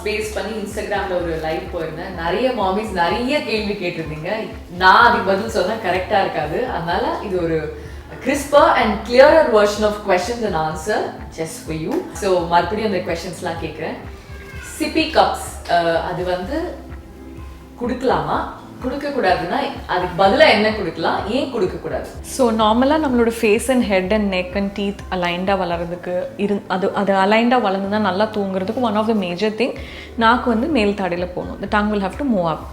Base பண்ணி இன்ஸ்டாகிராம்ல ஒரு லைவ் போயிருந்தேன். நிறைய மாமிஸ் நிறைய கேள்வி கேட்டிருந்தீங்க. நான் அதுக்கு பதில் சொன்னேன் கரெக்டா இருக்காது. அதனால இது ஒரு crisper and clearer version of questions and answer just for you. So மறுபடியும் அந்த questions-லாம் கேட்குறேன். Sippy cups அது வந்து கொடுக்கலாமா, கொடுக்கக்கூடாதுன்னா அதுக்கு பதிலாக என்ன கொடுக்கலாம், ஏன் கொடுக்கக்கூடாது? ஸோ நார்மலாக நம்மளோட face and head and neck and teeth அலைண்டாக வளர்கிறதுக்கு அது அலைண்டாக வளர்ந்துதான் நல்லா தூங்குறதுக்கு one of the major thing நாக்கு வந்து மேல் தாடையில் போகணும். The tongue will have to move up.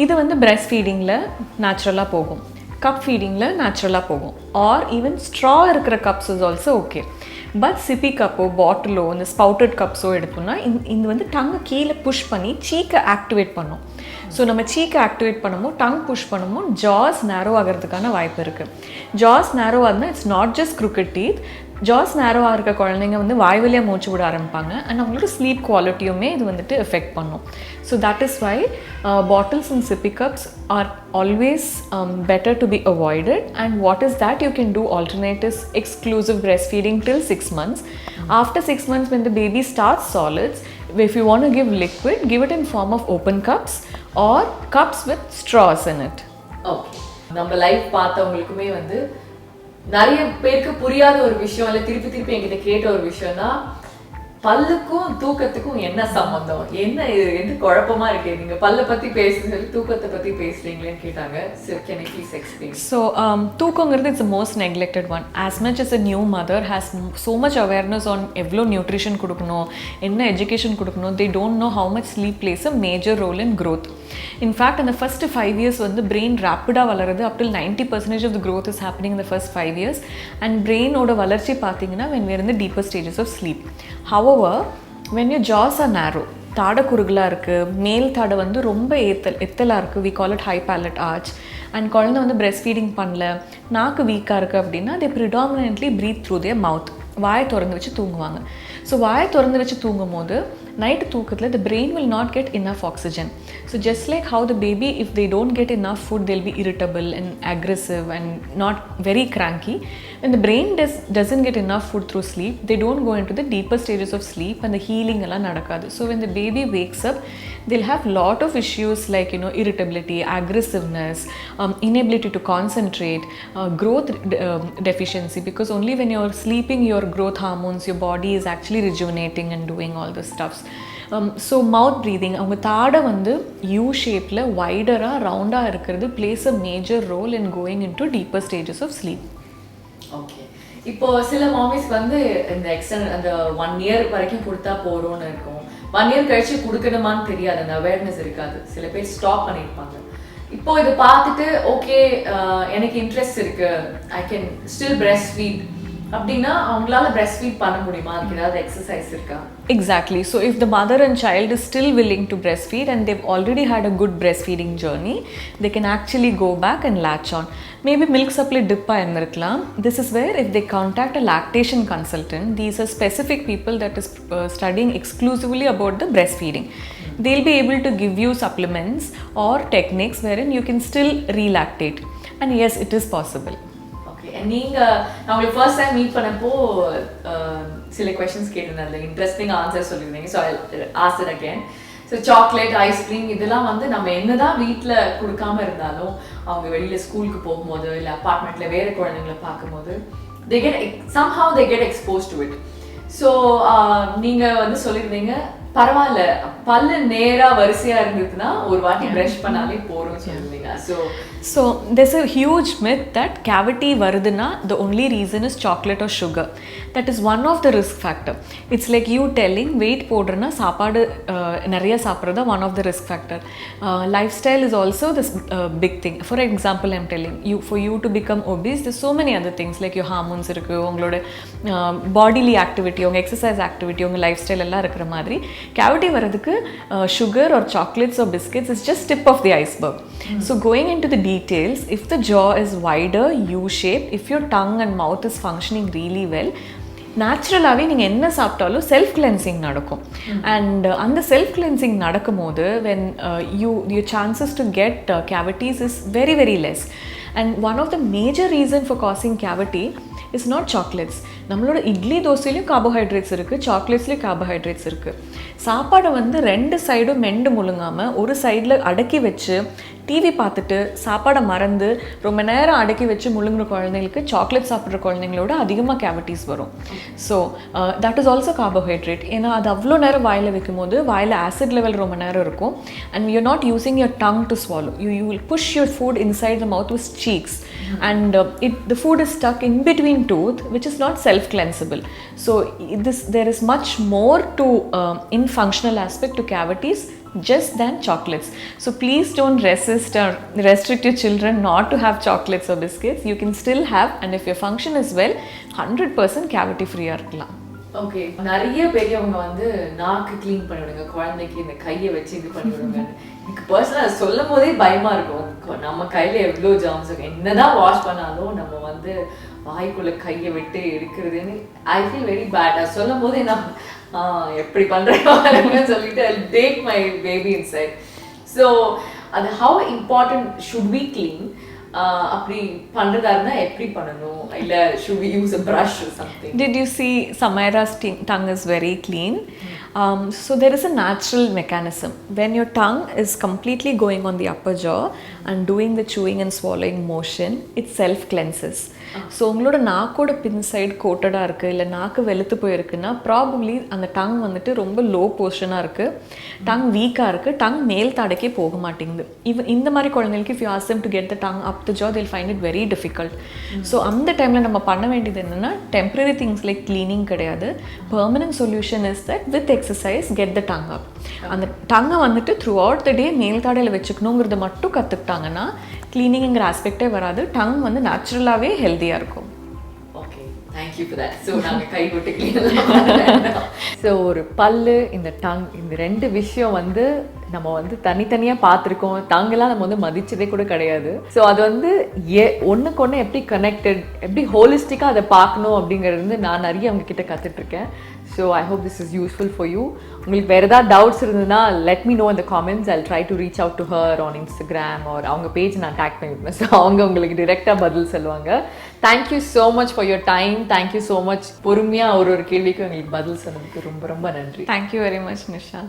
இது வந்து பிரெஸ்ட் ஃபீடிங்கில் நேச்சுரலாக போகும், கப் ஃபீடிங்கில் நேச்சுரலாக போகும், ஆர் ஈவன் ஸ்ட்ரா இருக்கிற cups is also okay. But sippy கப்போ பாட்டிலோ இந்த ஸ்பவுட்டட் கப்ஸோ எடுத்தோம்னா இது வந்து டங்கை கீழே புஷ் பண்ணி சீக்கை ஆக்டிவேட் பண்ணும். ஸோ நம்ம சீக்கை ஆக்டிவேட் பண்ணும்போது டங் புஷ் பண்ணும்போது ஜாஸ் நேரோ ஆகிறதுக்கான வாய்ப்பு இருக்குது. ஜாஸ் நேரோ ஆகுதுன்னா it's not just crooked teeth. ஜாஸ் நேரோவாக இருக்க குழந்தைங்க வந்து வாய் வழியாக மூச்சு விட ஆரம்பிப்பாங்க அண்ட் அவங்களோட ஸ்லீப் குவாலிட்டியுமே இது வந்துட்டு எஃபெக்ட் பண்ணும். So that is why bottles and sippy cups are always better to be avoided. And what is that you can do alternate is exclusive breastfeeding till 6 months. After 6 months when the baby starts solids, if you want to give liquid, give it in form of open cups or cups with straws in it. Okay, நம்ம life பார்த்தவங்களுக்குமே வந்து நிறைய பேருக்கு புரியாத ஒரு விஷயம் இல்லை, திருப்பி திருப்பி என்கிட்ட கேட்ட ஒரு விஷயம்னா பல்லுக்கும் தூக்கத்துக்கும் என்ன சம்பந்தம், என்ன எது குழப்பமா இருக்கு, நீங்க பல்ல பத்தி பேசுறது தூக்கத்தை பத்தி பேசுறீங்களேன்னு கேட்டாங்க. So can you please explain? So தூக்கங்கிறது it's most neglected one. As much as a new mother has so much awareness on எவ்வளோ நியூட்ரிஷன் கொடுக்கணும், என்ன எஜுகேஷன் கொடுக்கணும், they don't know how much sleep plays a major role in growth. In fact அந்த first 5 years வந்து brain ரேப்பிடாக வளருது. up till 90% of the growth is happening in the first 5 years. and பிரெயினோட வளர்ச்சி பார்த்தீங்கன்னா when we are in the deeper stages of sleep. However, when your jaws are narrow, தாடை குறுகலாக இருக்குது, மேல் தாடை வந்து ரொம்ப எத்தலாக இருக்குது, we call it high palate arch, and குழந்தை வந்து breast feeding பண்ணல, நாக்கு வீக்காக இருக்குது அப்படின்னா they predominantly breathe through their mouth. வாயை திறந்து வச்சு தூங்குவாங்க. ஸோ வாயை திறந்து வச்சு தூங்கும் போது நைட்டு தூக்கத்தில் the brain will not get enough oxygen. So just like how the baby, if they don't get enough food, they'll be irritable and aggressive and not very cranky. When the brain doesn't get enough food through sleep, they don't go into the deeper stages of sleep and the healing எல்லாம் நடக்காது. So when the baby wakes up, they'll have lot of issues like irritability, aggressiveness, inability to concentrate, growth deficiency, because only when you're sleeping your growth hormones, your body is actually rejuvenating and doing all this stuff. So mouth breathing, அவங்க தாடை வந்து U ஷேப்பில் வைடராக ரவுண்டாக இருக்கிறது plays a major role in going into deeper stages of sleep. Okay, இப்போ சில மாமிஸ்க்கு வந்து இந்த அந்த 1 year வரைக்கும் கொடுத்தா போறோம்னு இருக்கும், 1 year கழிச்சு கொடுக்கணுமான்னு தெரியாது, அந்த அவேர்னஸ் இருக்காது, சில பேர் ஸ்டாப் பண்ணியிருப்பாங்க. இப்போ இதை பார்த்துட்டு ஓகே எனக்கு இன்ட்ரெஸ்ட் இருக்கு, I can still breast feed அப்படின்னா அவங்களால breast feed பண்ண முடியுமா, அதுக்கு ஏதாவது எக்ஸசைஸ் இருக்கா? Exactly. So if the mother and child is still willing to breastfeed and they've already had a good breastfeeding journey, they can actually go back and latch on. Maybe milk supply dip ஆயிருந்திருக்கலாம். This is where if they contact a lactation consultant, these are specific people that is studying exclusively about the breastfeeding. They'll be able to give you supplements or techniques wherein you can still relactate. And yes, it is possible. நீங்கள் நான் உங்களுக்கு first time meet பண்ணப்போ சில questions கேட்டிருந்தேன், அதில் interesting answer சொல்லியிருந்தீங்க. So ask it again. So chocolate, ice cream இதெல்லாம் வந்து நம்ம என்னதான் வீட்டில் கொடுக்காம இருந்தாலும் அவங்க வெளியில் ஸ்கூலுக்கு போகும்போது இல்லை அப்பார்ட்மெண்ட்டில் வேறு குழந்தைங்களை பார்க்கும்போது somehow they get exposed to it. So நீங்கள் வந்து சொல்லியிருந்தீங்க பரவாயில்ல பல்லு நேரா வரிசையா இருந்ததுன்னா ஒரு வாட்டி பிரஷ் பண்ணாலே போறோம் சொல்லுவீங்க. So there's a huge myth that cavity varuduna the only reason is chocolate or sugar. That is one of the risk factor. It's like you telling weight podrna saapadu nariya saapradha one of the risk factor. Lifestyle is also this big thing. For example, I'm telling you, for you to become obese, there's so many other things like your hormones irukku, ungaloda bodily activity, unga exercise activity, unga lifestyle ella irukra madri cavity varadhukku sugar or chocolates or biscuits is just tip of the iceberg. So going into the details, if the jaw is wider, U-shaped, if your tongue and mouth is functioning really well, நேச்சுரலாகவே நீங்கள் என்ன சாப்பிட்டாலும் self cleansing நடக்கும். And அந்த self cleansing நடக்கும் போது when your chances to get cavities is very very less. And one of the major reason for causing cavity is not chocolates. நம்மளோட idli தோசையிலையும் carbohydrates இருக்குது, சாக்லேட்ஸ்லேயும் கார்போஹைட்ரேட்ஸ் இருக்குது. சாப்பாடை வந்து 2 சைடும் மெண்டு முழுங்காமல் ஒரு சைடில் அடக்கி வச்சு டிவி பார்த்துட்டு சாப்பாடை மறந்து ரொம்ப நேரம் அடக்கி வச்சு முழுங்குற குழந்தைங்களுக்கு சாக்லேட் சாப்பிட்ற குழந்தைங்களோட அதிகமாக கேவிட்டிஸ் வரும். So that is also carbohydrate. ஏன்னா அது அவ்வளோ நேரம் வாயில் வைக்கும் போது வாயில் ஆசிட் லெவல் ரொம்ப நேரம் இருக்கும். And you not using your tongue to swallow. You will push your food inside the mouth with cheeks. And the food is stuck in between tooth, which is not self-cleansable. So there is much more to in functional aspect to cavities just than chocolates. So please don't resist or restrict your children not to have chocolates or biscuits. You can still have, and if your function is well, 100% cavity free இருக்கலாம். Okay, நிறைய பெரியவங்க வந்து நாக்கு clean பண்ணிவிடுங்க, குழந்தைக்கு இந்த கையை வச்சு இது பண்ணிவிடுங்க. எனக்கு பர்சனலாக சொல்லும் போதே பயமாக இருக்கும். நம்ம கையில் எவ்வளோ ஜாம்ஸ் இருக்கும், என்னதான் வாஷ் பண்ணாலும் நம்ம வந்து வாய்க்குள்ளே கையை விட்டு எடுக்கிறதுன்னு ஐ ஃபீல் வெரி பேட். அது சொல்லும் போதே நான் எப்படி பண்ணுறேன்னு சொல்லிட்டு I take my baby inside. So அது how important should we clean? அப்படி பண்றதா இருந்தா எப்படி பண்ணணும்? இல்ல should we use a brush or something? Did you see Samaira's tongue is very clean? So there is a natural mechanism. When your tongue is completely going on the upper jaw and doing the chewing and swallowing motion, it self cleanses. So உங்களோட நாக்கோட பின் side கோட்டடாக இருக்குது, இல்லை நாக்கு வெளுத்து போயிருக்குன்னா probably அந்த tongue வந்துட்டு ரொம்ப low போர்ஷனாக இருக்குது, tongue வீக்காக இருக்குது, டங் மேல் தடைக்கே போக மாட்டேங்குது. இந்த மாதிரி குழந்தைங்களுக்கு if you ask them to get the tongue up the jaw they'll find it very difficult. So அந்த டைமில் நம்ம பண்ண வேண்டியது என்னென்னா டெம்பரரி திங்ஸ் லைக் க்ளீனிங் கிடையாது. Permanent solution is that with exercise get the tongue up. அந்த டங்கை வந்துட்டு த்ரூ அவுட் த டே மேல் தாடையில் வச்சுக்கணுங்கிறத மட்டும் கற்றுக்கிட்டாங்கன்னா க்ளீனிங்கிற ஆஸ்பெக்டே வராது. டங் வந்து நேச்சுரலாகவே ஹெல்த்தியாக இருக்கும். Okay, thank you for that. So நாங்கள் கை விட்டு க்ளீன். ஸோ ஒரு பல்லு, இந்த டங், இந்த 2 விஷயம் வந்து நம்ம வந்து தனித்தனியாக பார்த்துருக்கோம். டங்கெல்லாம் நம்ம வந்து மதிச்சதே கூட கிடையாது. ஸோ அது வந்து ஒன்றுக்கு ஒன்று எப்படி கனெக்டட், எப்படி ஹோலிஸ்டிக்காக அதை பார்க்கணும் அப்படிங்கிறது வந்து நான் நிறைய அவங்க கிட்ட கற்றுட்ருக்கேன். So I hope this is useful for you. உங்களுக்கு வேறு ஏதாவது டவுட்ஸ் இருந்ததுன்னா let me know in the comments. I try to reach out to her on Instagram or அவங்க பேஜ் நான் டேக் பண்ணிவிடுவேன். ஸோ அவங்க உங்களுக்கு டிரெக்டாக பதில் சொல்லுவாங்க. Thank you so much for your time. Thank you so much. பொறுமையாக ஒரு கேள்விக்கும் எங்களுக்கு பதில் சொன்னதுக்கு ரொம்ப ரொம்ப நன்றி. Thank you very much Nisha.